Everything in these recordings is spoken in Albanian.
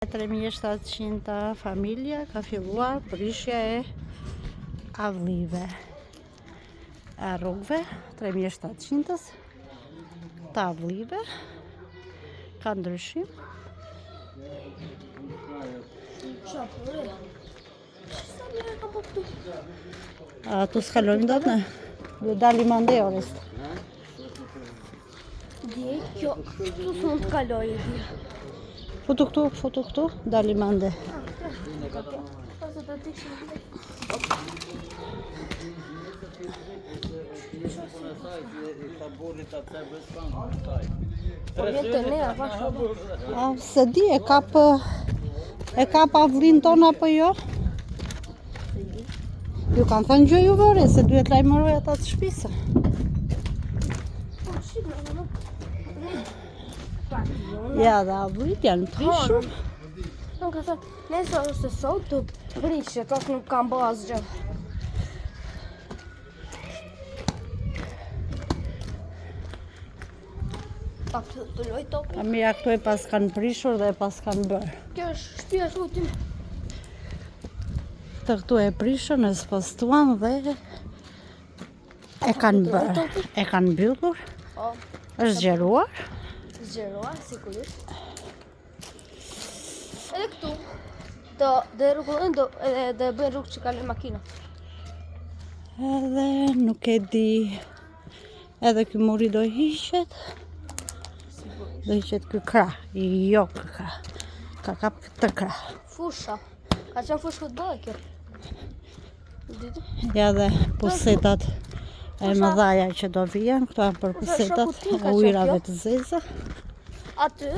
3.700 familje ka filluar prishja e avllive e rrugëve. 3.700 të avllive ka ndryshim. Tu s'kalojmë dot ne? Do dalim ande orës. Dje, kjo, këtu s'mund të kalojë dje. Futu këtu, dalim ande. Se di, e kap avllin ton apo jo? Ju kanë thënë gjë juve, se duhet lajmëroj ata të shtëpisë. Ja, dhe avllit janë prishur. Nuk ka thënë, nëse është sot të prishë, tot nuk kam bë asgjë. Pa të loj topë. A mira këto e pas kanë prishur dhe e pas kanë bërë. Kjo është shtëpia shotim. Të këtu e prishën, e spostuan dhe e kanë bërë. E kanë mbyllur. Është zgjeruar. Zgjeruar, sigurisht. Edhe këtu, dhe rrugullën, dhe bëjnë rrugë që kalën makina. Edhe nuk e di, edhe ky muri do hiqet. Do hiqet ky krah, jo ky krah. Ka kap këtë krah. Fusha. Ka qenë fushë futbolli kjo. Ja dhe pusetat e mëdhaja që do vijen, këto janë për pusetat e ujrave të zeza. Aty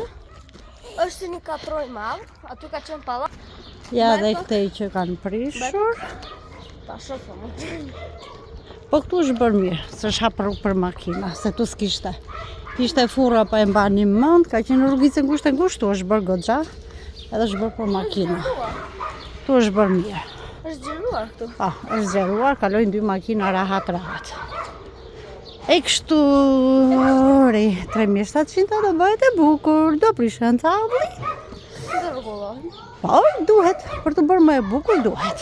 është një katroj madh, aty ka qenë pallat. Ja dhe këtej që kanë prishur. Ta shohim. Po këtu është bërë mirë, s'është hap rrugë për makina, se tu s'kishte. Kishte furra pa e mbanim mend, ka qenë rrugicë ngushtë, tu është bërë goxha, edhe është bërë për makina. Tu është bërë mirë. Është zgjeruar këtu. Është zgjeruar, kalojnë 2 makina rahat. E kështu, 3.700 do bëhet e bukur, do prishën të avlli. Dhe rrugullohen. Po, duhet, për të bërë më e bukur duhet.